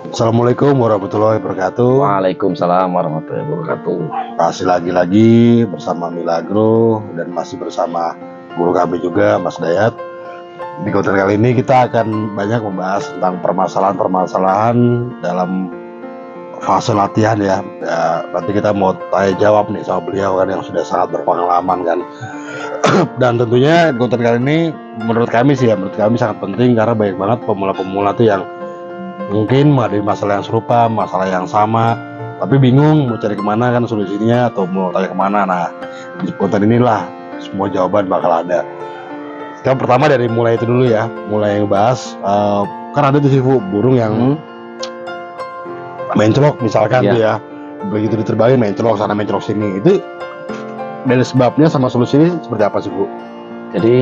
Assalamualaikum warahmatullahi wabarakatuh. Waalaikumsalam warahmatullahi wabarakatuh. Masih lagi bersama Milagro dan masih bersama guru kami juga Mas Dayat. Di konten kali ini kita akan banyak membahas tentang permasalahan-permasalahan dalam fase latihan ya. Nanti kita mau tanya jawab nih sama beliau kan yang sudah sangat berpengalaman kan. Dan tentunya di konten kali ini menurut kami sangat penting karena banyak banget pemula-pemula tuh yang mungkin menghadapi masalah yang serupa, masalah yang sama, tapi bingung mau cari kemana kan solusinya atau mau tanya kemana. Nah, di konten inilah semua jawaban bakal ada. Yang pertama dari mulai itu dulu ya, mulai bahas kan ada tuh sih burung yang mencolok misalkan tuh ya, begitu diterbangin mencolok sana mencolok sini, itu dari sebabnya sama solusinya seperti apa sih Bu? Jadi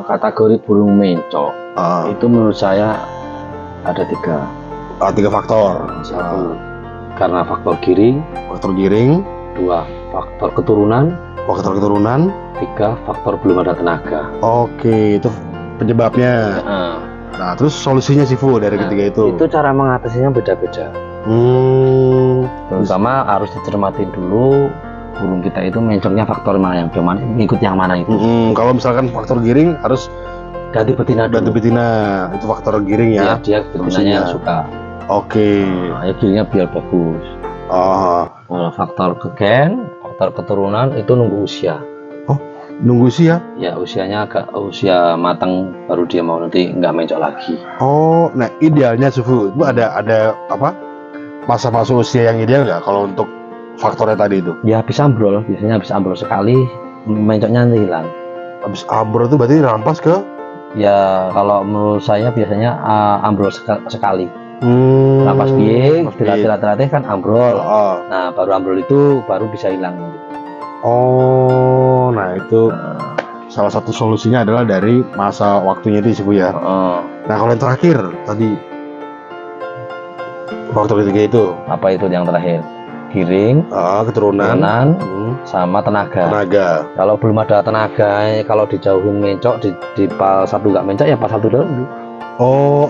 kategori burung mencok itu menurut saya ada tiga faktor. Satu, karena faktor giring. Dua, faktor keturunan. Tiga, faktor belum ada tenaga. Oke, itu penyebabnya. Nah, terus solusinya sih Bu dari ketiga itu? Itu cara mengatasinya beda-beda. Terutama harus dicermatin dulu burung kita itu mencoknya faktor mana, yang cuman ngikut yang mana itu. Kalau misalkan faktor giring harus ganti betina itu faktor giring ya. Dia betinanya yang suka. Oke. Nah, ya giringnya biar bagus. Kalau faktor keken, faktor keturunan itu nunggu usia. Nunggu usia? Ya, usianya agak usia matang baru dia mau, nanti nggak mencok lagi. Nah idealnya Sufu itu ada apa masa-masa usia yang ideal nggak kalau untuk faktornya tadi itu? Ya biasanya habis ambrol sekali mencoknya nanti hilang. Habis ambrol itu berarti rampas ke? Ya kalau menurut saya biasanya ambrol sekali. Rampas biye, dilatih kan ambrol. Nah baru ambrol itu baru bisa hilang. Nah itu salah satu solusinya adalah dari masa waktunya itu sih Bu ya. Nah kalau yang terakhir tadi faktor ketiga itu apa itu yang terakhir? Giring, keturunan, sama tenaga. Kalau belum ada tenaga, kalau dijauhin mencok, di pal satu nggak mencok ya pal satu dulu.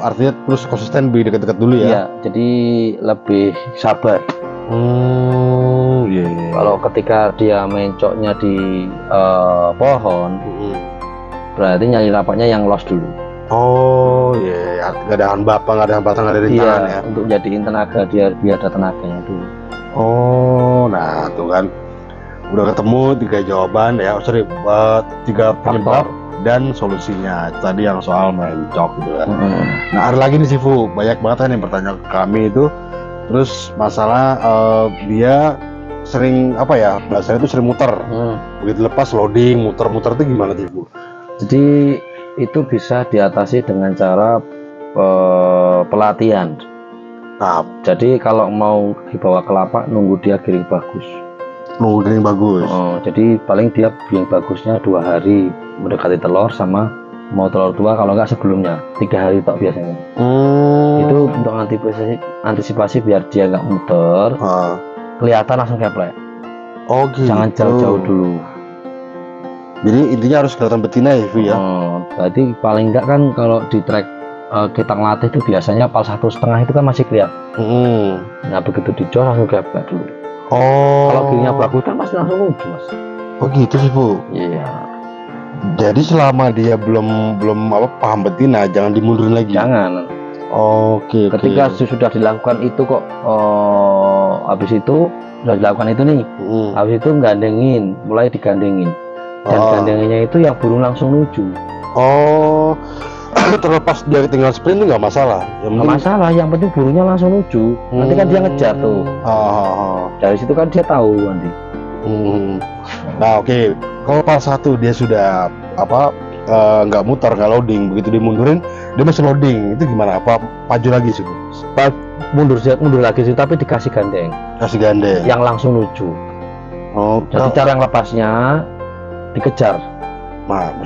Artinya terus konsisten lebih dekat-dekat dulu ya? Iya, jadi lebih sabar. Kalau ketika dia mencoknya di pohon, berarti nyari rapatnya yang los dulu. Nggak ada nggak ada hambatan, nggak ada rintangan ya? Untuk jadiin tenaga biar ada tenaganya dulu. Nah tuh kan udah ketemu tiga jawaban ya, tiga penyebab dan solusinya. Tadi yang soal mencok gitu kan. Nah ada lagi nih sih Bu, banyak banget kan yang bertanya ke kami itu. Terus masalah dia sering bahasanya itu sering muter. Begitu lepas loading muter itu gimana sih Bu? Jadi itu bisa diatasi dengan cara pelatihan. Nah, jadi kalau mau dibawa ke lapak nunggu dia giring bagus. Jadi paling dia giring bagusnya 2 hari mendekati telur, sama mau telur tua kalau nggak sebelumnya 3 hari tok biasanya. Itu untuk antisipasi biar dia nggak muter, kelihatan langsung keplek. Gitu. Jangan jauh-jauh dulu. Jadi intinya harus kelihatan betina ya Bu ya? Berarti paling nggak kan kalau di track kita ngelatih itu biasanya pal 1,5 itu kan masih kelihatan. Nah begitu dicor langsung keplek dulu. Kalau giringnya bagus kan pasti langsung lucu Mas. Gitu sih Bu? Iya. Jadi selama dia belum paham betina, jangan dimundurin lagi. Jangan. Ketika sudah dilakukan itu kok, habis itu sudah dilakukan itu nih, habis itu mulai digandengin, dan gandenginnya itu yang burung langsung lucu. Terlepas dia tinggal sprint itu nggak masalah. Yang penting burungnya langsung lucu. Nanti kan dia ngejar tuh. Dari situ kan dia tahu nanti. Nah kalau pas satu dia sudah nggak muter, nggak loading, begitu dimundurin dia masih loading, itu gimana? Apa maju lagi sih Bu? Mundur lagi sih, tapi dikasih gandeng. Yang langsung lucu. Jadi cara yang lepasnya dikejar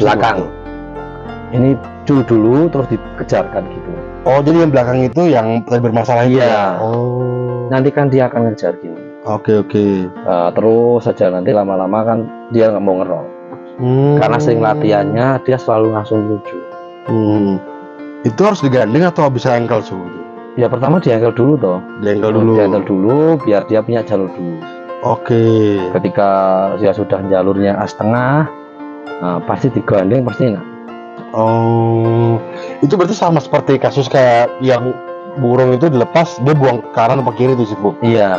belakang. Ini dulu terus dikejarkan gitu. Jadi yang belakang itu yang tadi bermasalah itu ya? Nanti kan dia akan ngejar gini. Terus saja nanti lama-lama kan dia nggak mau ngerol. Karena sering latihannya dia selalu langsung lucu. Itu harus digandeng atau bisa engkel Su? Ya pertama diangkel dulu toh. Diangkel dulu. Diangkel dulu biar dia punya jalur dulu. Oke. Ketika dia sudah jalurnya setengah, nah, pasti digandeng pasti enak. Oh, itu berarti sama seperti kasus kayak yang burung itu dilepas dia buang ke kanan apa kiri tuh sih Bu? Iya,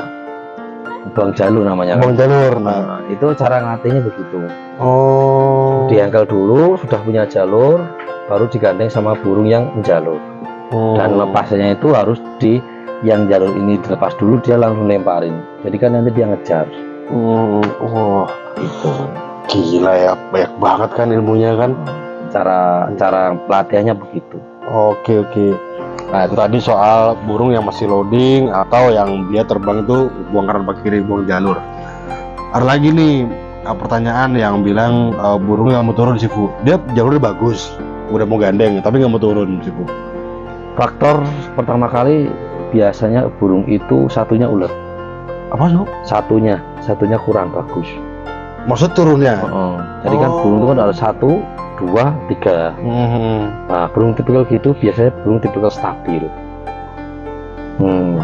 buang jalur namanya. Buang jalur. Nah, Nah, itu cara ngelatihnya begitu. oh, Diangkel dulu, sudah punya jalur, baru digandeng sama burung yang menjalur. Dan lepasnya itu harus di yang jalur ini dilepas dulu, dia langsung lemparin. Jadi kan nanti dia ngejar. wah, Itu gila ya, banyak banget kan ilmunya kan. cara pelatihannya begitu. Oke. Nah itu tadi soal burung yang masih loading atau yang dia terbang itu buang kanan apa kiri, buang jalur. Ada lagi nih pertanyaan yang bilang burung yang mau turun sih Bu, dia jalurnya bagus, udah mau gandeng tapi nggak mau turun sih Bu. Faktor pertama kali biasanya burung itu satunya ulet. Apa sih Bu? Satunya kurang bagus. Maksud turunnya? Jadi kan burung itu kan ada 1, 2, 3. Nah, burung tipikal gitu biasanya burung tipikal stabil.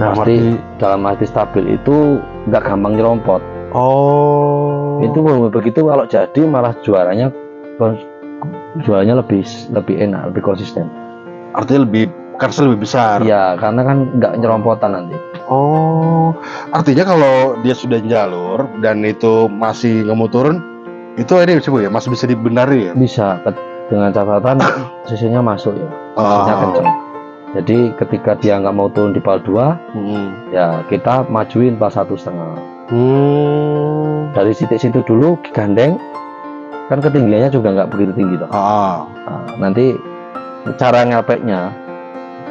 Pasti dalam arti stabil itu nggak gampang nyerompot. Oh. Itu burung begitu kalau jadi malah juaranya lebih enak, lebih konsisten. Artinya lebih besar. Iya, karena kan nggak nyerompotan nanti. Oh, artinya kalau dia sudah jalur dan itu masih nggak mau turun, itu ini sih Bu ya, masih bisa dibenari ya? Bisa, dengan catatan sisinya masuk ya, sisinya kenceng. Jadi ketika dia nggak mau turun di pal 2, ya kita majuin pal 1,5. Dari situ dulu gandeng, kan ketinggiannya juga nggak begitu tinggi toh. Nah, nanti cara ngepeknya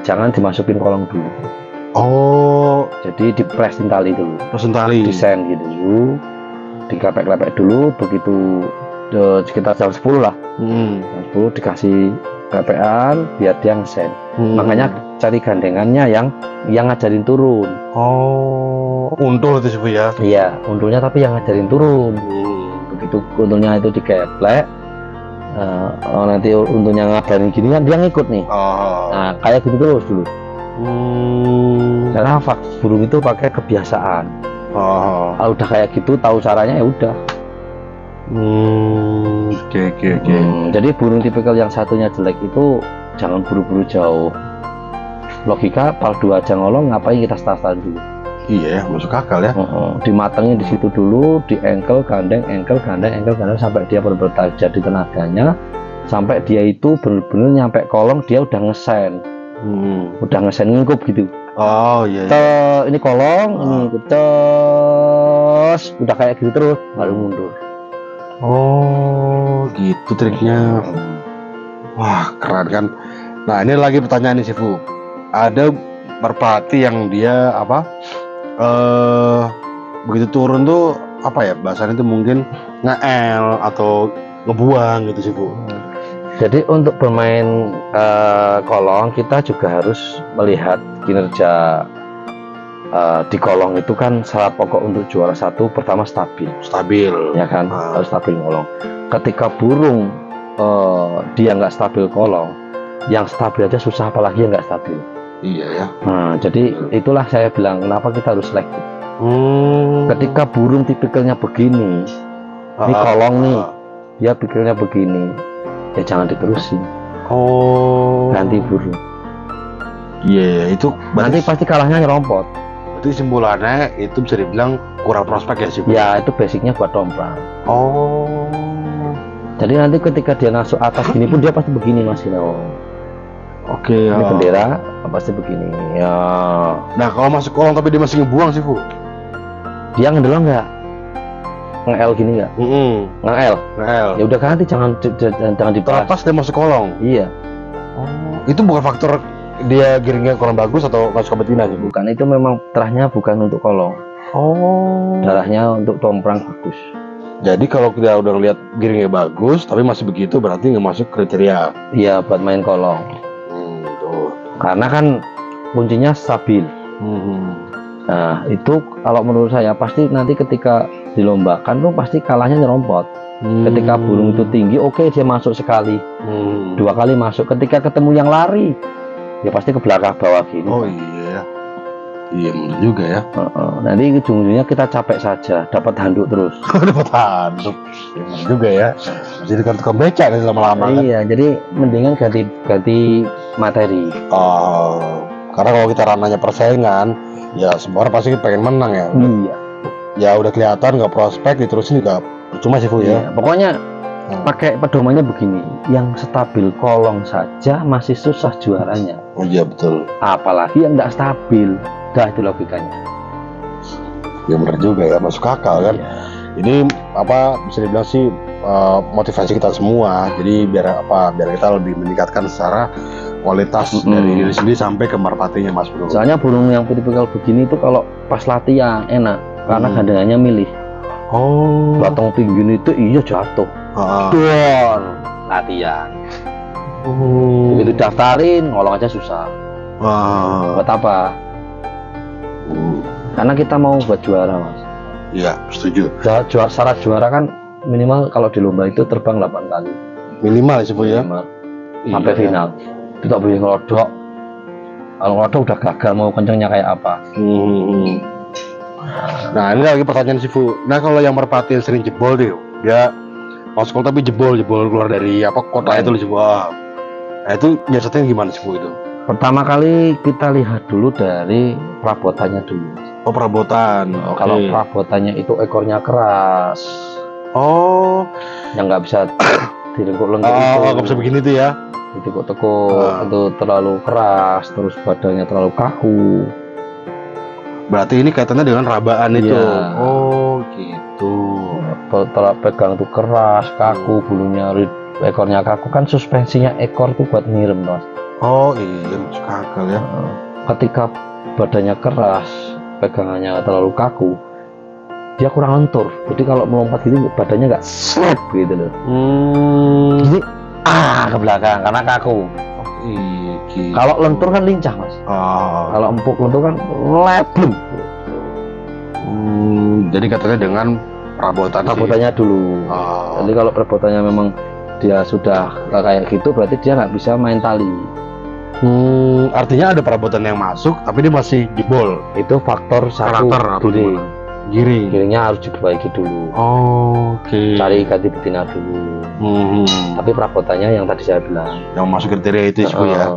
jangan dimasukin kolong dulu. Oh, jadi dipresin tali dulu. Presin tali. Desain gitu dulu, diklepek-klepek dulu, begitu sekitar jam 10 lah. Jam 10 dikasih klepekan biar dia ngesen. Makanya cari gandengannya yang ngajarin turun. Oh, untul itu sih Bu ya? Iya, untulnya tapi yang ngajarin turun. Begitu untulnya itu dikeplek, nanti untulnya ngabarin gini kan dia ngikut nih. Nah, kayak gitu terus dulu. Karena burung itu pakai kebiasaan. Kalau udah kayak gitu tahu caranya ya udah. Oke. Jadi burung tipikal yang satunya jelek itu jangan buru-buru jauh. Logika pal 2 aja ngolong, ngapain kita start dulu? Iya, masuk akal ya. Dimatengin di situ dulu, di engkel gandeng sampai dia benar-benar jadi tenaganya, sampai dia itu benar-benar nyampe kolong dia udah ngesen. Udah ngesen ngikup gitu. Oh iya. Ini kolong, ini ngikup terus, udah kayak gitu terus, baru mundur. Oh, gitu triknya. Wah, keren kan. Nah, ini lagi pertanyaan nih sih Bu. Ada merpati yang dia begitu turun tuh apa ya bahasanya itu mungkin nge-el atau ngebuang gitu sih Bu. Jadi untuk bermain kolong kita juga harus melihat kinerja di kolong itu kan syarat pokok untuk juara 1 pertama stabil ya kan, harus stabil kolong. Ketika burung dia nggak stabil kolong, yang stabil aja susah apalagi yang nggak stabil. Iya ya. Nah, jadi itulah saya bilang kenapa kita harus selektif. Ketika burung tipikalnya begini, ini kolong nih, dia pikirnya begini, ya jangan diterusin. Ganti burung. Iya, itu nanti pasti kalahnya nyerompot. Berarti simpulannya itu bisa dibilang kurang prospek ya sih Bu? Ya, itu basicnya buat domprang. Jadi nanti ketika dia masuk atas gini pun dia pasti begini Mas Gino. Oke. Ini bendera pasti begini ya. Nah kalau masuk kolong tapi dia masih ngebuang sih Bu? Dia ngedelong nggak? Nge-L gini nggak? Nge-L. Ya udah ganti, jangan dibahas. Pas dia masuk kolong. Iya. Itu bukan faktor dia giringnya kurang bagus atau nggak suka betina sih? Bukan, itu memang terahnya bukan untuk kolong. Darahnya untuk domprang bagus. Jadi kalau kita udah lihat giringnya bagus tapi masih begitu berarti nggak masuk kriteria. Iya, buat main kolong. Betul. Karena kan kuncinya stabil. Nah itu kalau menurut saya pasti nanti ketika dilombakan tuh pasti kalahnya nyerompot. Ketika burung itu tinggi, oke, dia masuk sekali, 2 kali masuk. Ketika ketemu yang lari, ya pasti ke belakang bawah gini. Oh iya. Iya benar juga ya. Nanti ujung-ujungnya kita capek saja, dapat handuk terus. Dapat handuk. Iya benar juga ya. Jadi kan tukang beca nih lama-lama kan. Iya, jadi mendingan ganti materi. Oh, karena kalau kita ranahnya persaingan, ya semua orang pasti pengen menang ya. Iya. Ya udah kelihatan nggak prospek diterusin juga percuma sih Bu ya. Iya, pokoknya pakai pedomannya begini, yang stabil kolong saja masih susah juaranya. Oh iya betul. Apalagi yang nggak stabil, dah itu logikanya. Ya benar juga ya, masuk akal kan. Iya. Ini apa bisa dibilang sih motivasi kita semua. Jadi biar kita lebih meningkatkan secara kualitas dari diri sendiri sampai ke merpatinya Mas Bro. Soalnya burung yang tipikal begini itu kalau pas latihan enak, karena gandengannya milih. Oh. Batang tinggi itu iya jatuh. Dor, latihan. Begitu daftarin, ngolong aja susah. Buat apa? Karena kita mau buat juara, Mas. Iya, setuju. Syarat juara kan minimal kalau di lomba itu terbang 8 kali. Minimal sih Bu ya. Sampai final. Itu tak boleh ngelodok. Kalau ngelodok udah gagal, mau kencengnya kayak apa. Nah ini lagi pertanyaan sih Bu. Nah kalau yang merpati yang sering jebol deh, dia masuk tapi jebol keluar dari kota itu jebol. Nah itu biasanya gimana sih Bu itu? Pertama kali kita lihat dulu dari perabotannya dulu. Oh perabotan. Kalau perabotannya itu ekornya keras. Oh. Yang nggak bisa dilengkuk-lengkuk itu. Oh nggak bisa begini tuh ya? Ditekuk-tekuk itu terlalu keras, terus badannya terlalu kaku. Berarti ini kaitannya dengan rabaan itu. Oh gitu. Terlalu pegang tuh keras, kaku, bulunya, ekornya kaku kan suspensinya ekor tuh buat ngirim, Mas. Oh iya, masuk akal ya. Ketika badannya keras, pegangannya terlalu kaku, dia kurang lentur. Jadi kalau melompat gitu badannya nggak slap gitu loh. Jadi ke belakang karena kaku. Gitu. Kalau lentur kan lincah, Mas. Kalau empuk lentur kan leblum. Jadi katanya dengan perabotannya dulu. Jadi kalau perabotannya memang dia sudah kayak gitu, berarti dia nggak bisa main tali. Artinya ada perabotan yang masuk, tapi dia masih jebol. Itu faktor satu, giring. Giringnya harus diperbaiki dulu. Oke. Cari ganti betina dulu. Tapi perabotannya yang tadi saya bilang, yang masuk kriteria itu ya.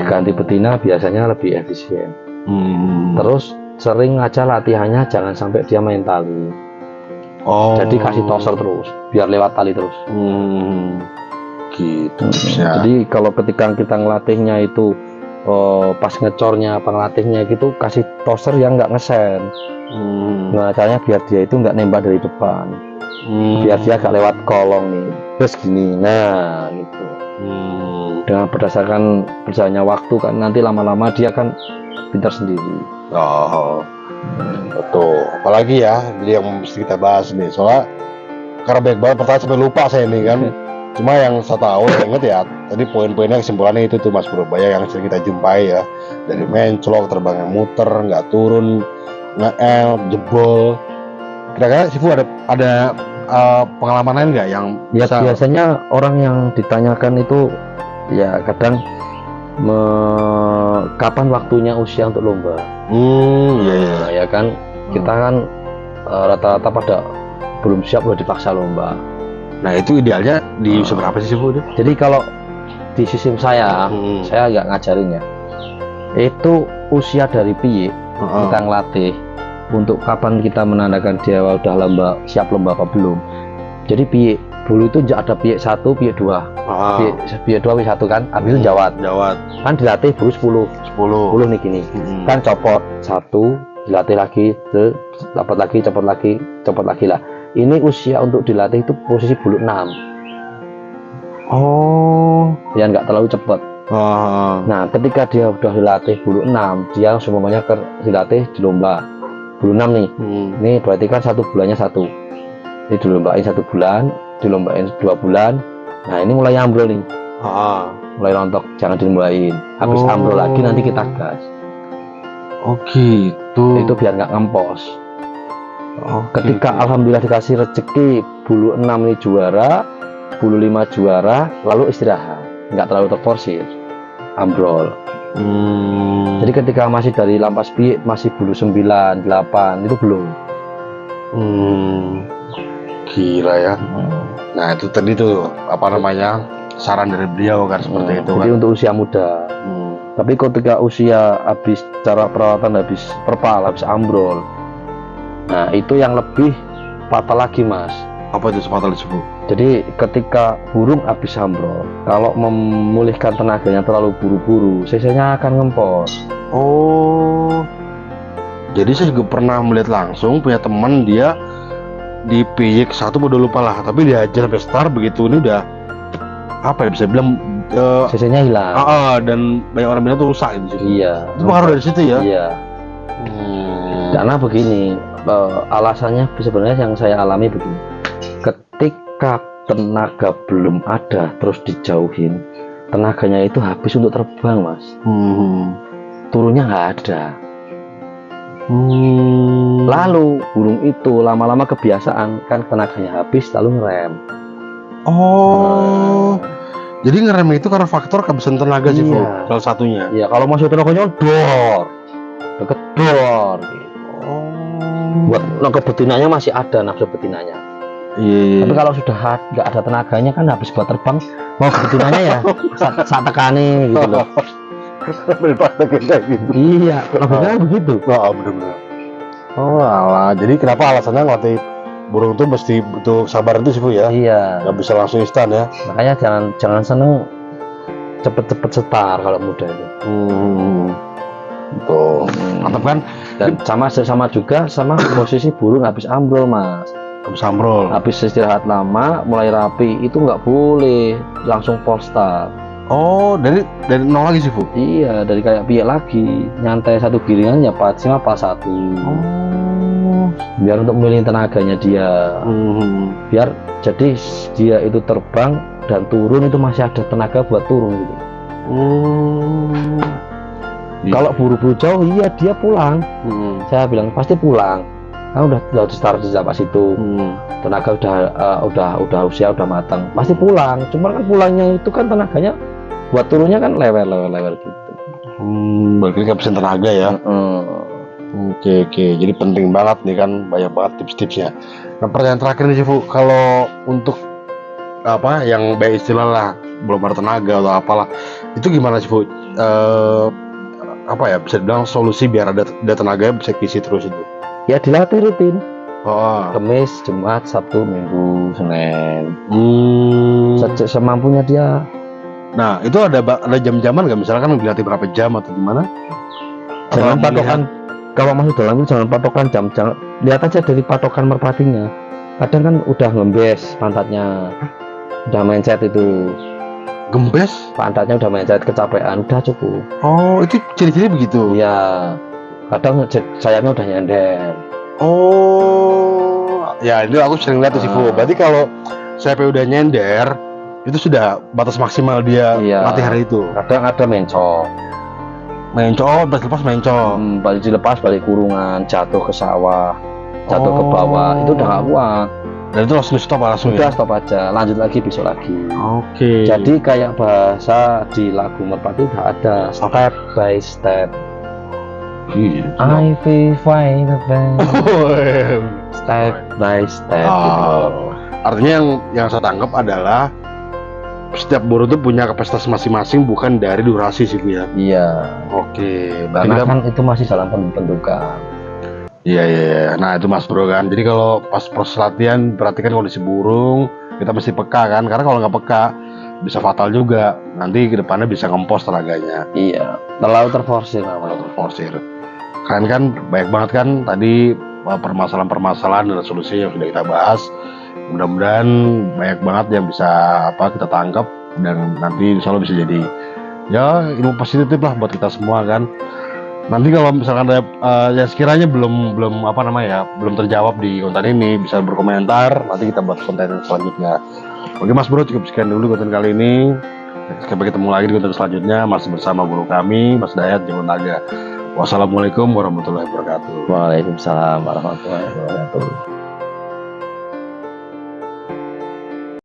Ganti betina biasanya lebih efisien. Terus sering aja latihannya jangan sampai dia main tali. Jadi kasih toser terus, biar lewat tali terus. Gitu. Jadi kalau ketika kita ngelatihnya itu pas ngecornya pengelatihnya gitu kasih toser yang nggak ngesen. Nah caranya biar dia itu nggak nembak dari depan, biar dia agak lewat kolong nih, terus gini, nah gitu. Dengan berdasarkan berjalannya waktu kan nanti lama-lama dia kan pintar sendiri. Betul. Apalagi ya, jadi yang mesti kita bahas nih, soalnya karena banyak banget pertanyaan sampai lupa saya nih kan. Cuma yang saya tahu, saya ingat ya, tadi poin-poinnya kesimpulannya itu tuh Mas Purbaya yang sering kita jumpai ya, dari menclok, terbangnya muter, nggak turun, nge-el, jebol. Kira-kira sih ada pengalaman lain nggak yang biasanya orang yang ditanyakan itu ya kadang kapan waktunya usia untuk lomba. Ya kan kita kan rata-rata pada belum siap udah dipaksa lomba. Nah itu idealnya di usia berapa sih Bu? Jadi kalau di sistem saya nggak ngajarin ya. Itu usia dari piye kita ngelatih untuk kapan kita menandakan dia udah siap lomba apa belum. Jadi piye dulu itu ada piye 1, piye 2. Piye 2 piye 1 kan, habis itu jawat. Kan dilatih bulu 10 nih gini. Kan copot 1, dilatih lagi, dapat lagi, copot lagi lah. Ini usia untuk dilatih itu posisi bulu 6. Ya nggak terlalu cepat. Nah ketika dia udah dilatih bulu 6, dia semuanya dilatih di lomba bulu 6 nih. Ini berarti kan 1 bulannya 1. Ini dilombain 1 bulan, dilombain 2 bulan. Nah ini mulai ambrol nih. Mulai rontok, jangan dilombain. Habis ambrol lagi nanti kita gas. Gitu. Itu biar nggak ngempos. Ketika alhamdulillah dikasih rezeki bulu 6 ini juara, bulu 5 juara, lalu istirahat, nggak terlalu terforsir. ambrol. Jadi ketika masih dari lampas piye masih bulu 9, 8 itu belum. Gila ya. Nah itu tadi tuh apa namanya saran dari beliau kan seperti itu Jadi kan. untuk usia muda. Tapi ketika usia habis cara perawatan, habis perpal, habis ambrol, nah itu yang lebih fatal lagi mas. Apa itu fatal disebut? Jadi ketika burung habis ambrol, kalau memulihkan tenaganya terlalu buru-buru, CC-nya akan ngempos. Oh, jadi saya juga pernah melihat langsung punya teman dia di piyik satu udah lupa lah, tapi dia aja sampai start begitu ini udah apa ya bisa bilang CC-nya hilang. dan banyak orang bilang tuh rusak gitu. Iya. Itu pengaruh dari situ ya? Iya. Karena begini, alasannya sebenarnya yang saya alami begini. Ketika tenaga belum ada terus dijauhin, tenaganya itu habis untuk terbang mas. Turunnya nggak ada. Lalu burung itu lama-lama kebiasaan kan tenaganya habis lalu ngerem. Jadi ngerem itu karena faktor kehabisan tenaga sih, Iya. salah satunya. Iya, kalau masih tenaganya dor, deket dor. Gitu. Buat nafsu betinanya masih ada nafsu betinanya. Iya. Tapi kalau sudah nggak ada tenaganya kan habis buat terbang, mau betinanya ya saat tekani gitu loh. Kayak gitu. Iya, logikanya begitu. Bener-bener. Oh alah, jadi kenapa alasannya ngelatih burung tuh mesti butuh sabar itu sih Bu ya? Iya. Nggak bisa langsung instan ya? Makanya jangan seneng cepet-cepet setar kalau muda itu. Tuh, mantap kan? Dan sama juga sama posisi burung habis ambrol mas. Habis ambrol. Habis istirahat lama, mulai rapi itu nggak boleh langsung polstar. Oh, dari nol lagi sih Bu? Iya, dari kayak piye lagi, nyantai satu giringan ya maksimal pas 1. Biar untuk memilih tenaganya dia. Biar jadi dia itu terbang dan turun itu masih ada tenaga buat turun gitu. Kalau buru-buru jauh, iya dia pulang. Saya bilang pasti pulang. Kan udah start di pas itu. Tenaga udah usia udah matang, pasti pulang. Cuma kan pulangnya itu kan tenaganya buat turunnya kan lewer gitu. Berarti kehabisan tenaga ya. Oke. Jadi penting banget nih kan, banyak banget tips-tipsnya. Nah pertanyaan terakhir nih sih Bu, kalau untuk apa yang baik istilah lah belum ada tenaga atau apalah, itu gimana sih Bu? Apa ya bisa dibilang solusi biar ada tenaga bisa kisi terus itu? Ya dilatih rutin. Kamis, Jumat, Sabtu, Minggu, Senin. Semampunya dia. Nah itu ada jam-jaman nggak, misalkan dilatih berapa jam atau gimana? Jangan patokan. Kalau masuk dalam itu jangan patokan jam, jangan lihat aja dari patokan merpatinya. Kadang kan udah ngembes pantatnya, udah mencet itu. Gembes? Pantatnya udah mencet, kecapean, udah cukup. Oh itu ciri-ciri begitu? Iya. Kadang sayapnya udah nyender. Oh, ya itu aku sering lihat tuh sih Bu. Berarti kalau sayapnya udah nyender, itu sudah batas maksimal dia latih hari itu. Kadang ada mencok. Pas lepas mencok. Balik dilepas, balik kurungan, jatuh ke sawah, jatuh ke bawah, itu udah gak kuat. Dan itu langsung stop langsung. Udah stop aja, lanjut lagi besok lagi. Oke. Jadi kayak bahasa di lagu merpati udah ada step by step. I feel fine step by step. Gitu. Artinya yang saya tangkap adalah setiap burung itu punya kapasitas masing-masing, bukan dari durasi sih Bu ya. Iya. Oke. Karena kan itu masih dalam pembentukan. Iya. Nah itu Mas Bro kan. Jadi kalau pas proses latihan perhatikan kondisi burung, kita mesti peka kan. Karena kalau nggak peka bisa fatal juga. Nanti kedepannya bisa ngempos tenaganya. Iya. Terlalu terforsir namanya. Kalian kan banyak banget kan tadi permasalahan-permasalahan dan solusi yang sudah kita bahas. Mudah-mudahan banyak banget yang bisa kita tangkap dan nanti insya Allah bisa jadi ya ilmu positif lah buat kita semua kan. Nanti kalau misalkan ada yang sekiranya belum terjawab di konten ini, bisa berkomentar, nanti kita buat konten selanjutnya. Oke Mas Bro, cukup sekian dulu konten kali ini. Sampai ketemu lagi di konten selanjutnya, masih bersama guru kami Mas Dayat Jemon Naga. Wassalamualaikum warahmatullahi wabarakatuh. Waalaikumsalam warahmatullahi wabarakatuh.